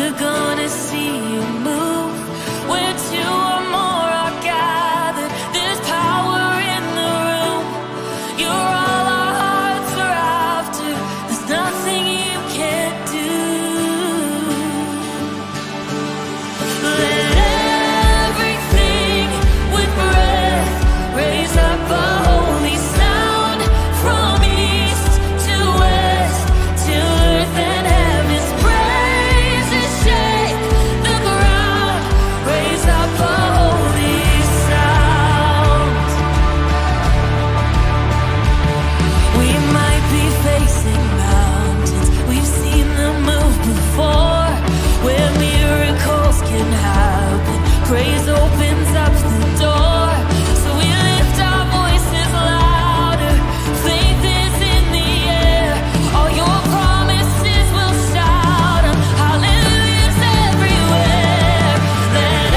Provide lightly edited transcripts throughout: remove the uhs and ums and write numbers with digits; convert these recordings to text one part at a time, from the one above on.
we're gonna see you move. Where two or more are gathered, there's power in the room. You're all our hearts are after, there's nothing you can't do. Let everything with breath raise up a holy sound from east to west, till earth and heaven's praises shake the ground. Raise up a holy sound. We might be facing mountains, we've seen them move before, where miracles can happen. Praise opens up the door, so we lift our voices louder. Faith is in the air, all your promises will shout 'em. Hallelujah's everywhere. Let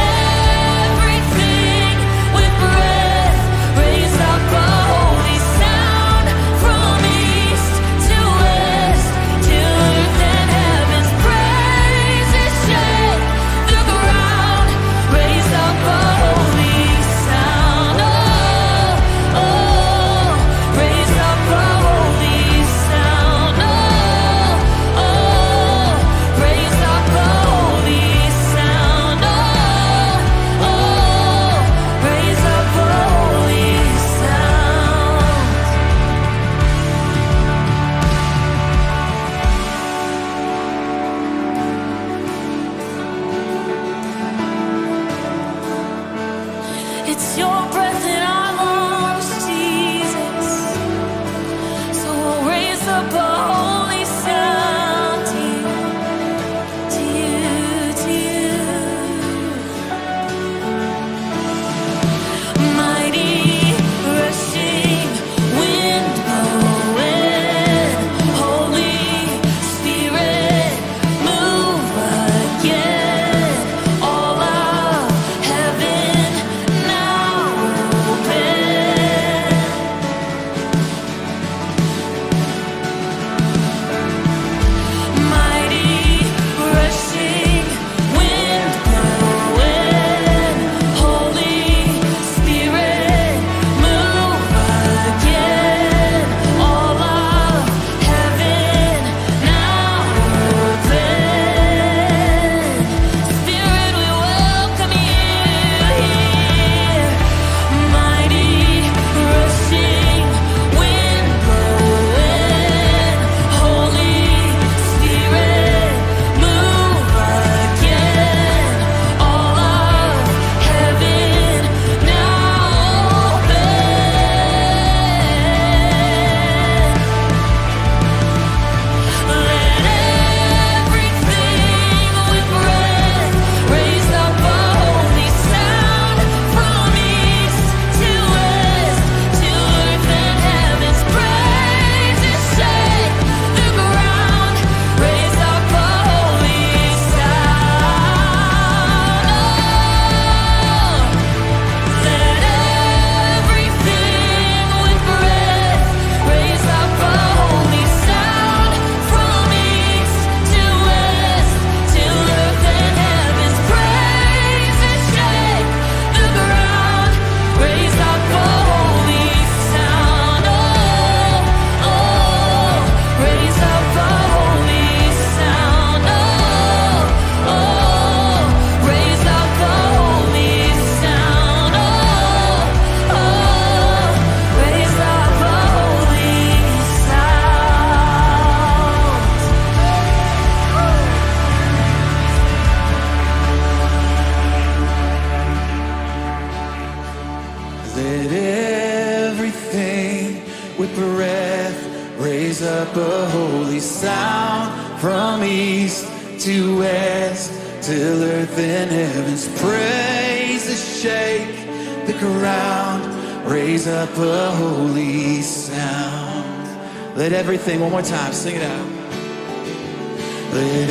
everything with breath raise up a holy sound from east to west, till earth and heaven's praises shake the ground. Raise up a holy sound. Oh, oh, raise up a holy sound. Oh, oh, raise up a holy sound. Oh, oh, raise up a holy sound. It's your breath in our lungs, Jesus. So we'll raise up a holy sound to you, to you, to you. Mighty rushing wind blowing, Holy Spirit move again. All of heaven now open. Mighty rushing wind blowing, Holy Spirit move again. All of heaven now open. Spirit, we welcome you here. Mighty rushing wind blowing, Holy Spirit move again. All of heaven now open. Let everything with breath raise up a holy sound from east to west, till earth and heaven's praises shake the ground. Raise up a holy sound. Let everything with breath raise up a holy sound from east to west, till earth and heaven's praises shake the ground. Raise up a holy sound. Oh, oh, raise up a holy sound. Oh, oh, raise up a holy sound. Oh, oh, raise up a holy sound. Let everything with breath raise up a holy sound from east to west, till earth and heaven's praises shake the ground. Raise up a holy sound. Let everything, one more time, sing it out. Let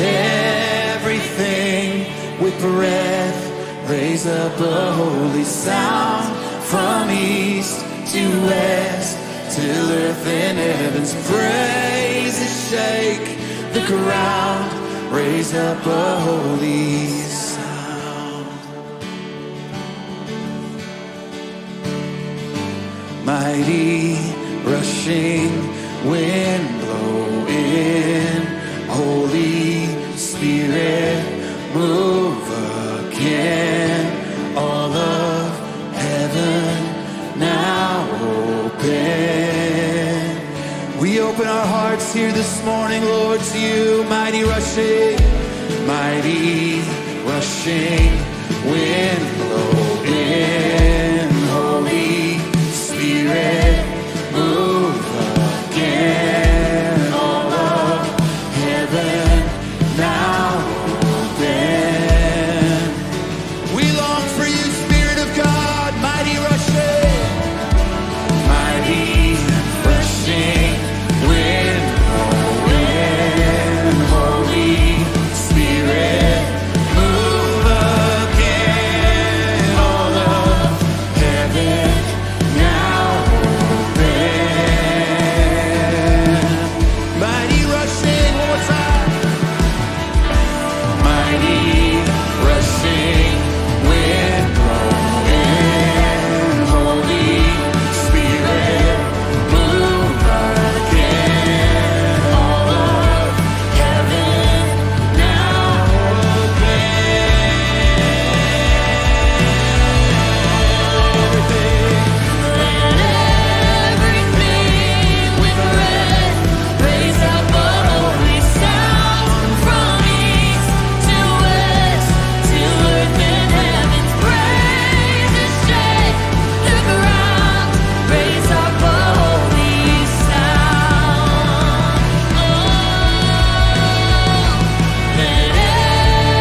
everything with breath raise up a holy sound from east to west, till earth and heaven's praises shake the ground. raise up a holy sound. Mighty rushing wind blow in, Holy Spirit move again. All of heaven now open. We open our hearts here this morning, Lord, to you. Mighty rushing wind blow in, Holy Spirit move again. All of heaven now open. We long for you, Spirit of God. Mighty rushing wind blow in, Holy Spirit move again. All of heaven now open. Mighty rushing, one more time. Mighty rushing wind blow in, Holy Spirit move again. All of heaven now Everything with breath, raise up a holy sound from east to west, till earth and heaven's praises shake the ground. Raise up a holy sound. Let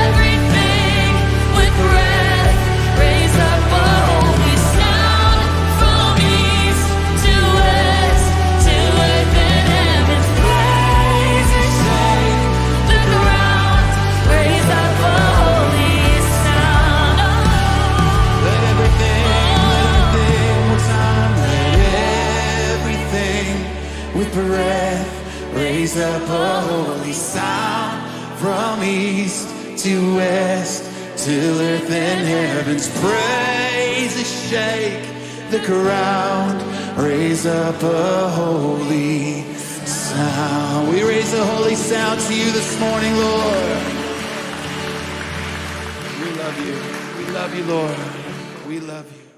everything with breath raise up a holy sound from east to west, till earth and heaven's praises shake the ground. Raise up a holy sound. Let everything, one time. Let everything with breath raise up a holy sound from east to west, till earth and heaven's praises shake the ground. Raise up a holy sound. We raise a holy sound to you this morning, Lord. We love you. We love you, Lord. We love you.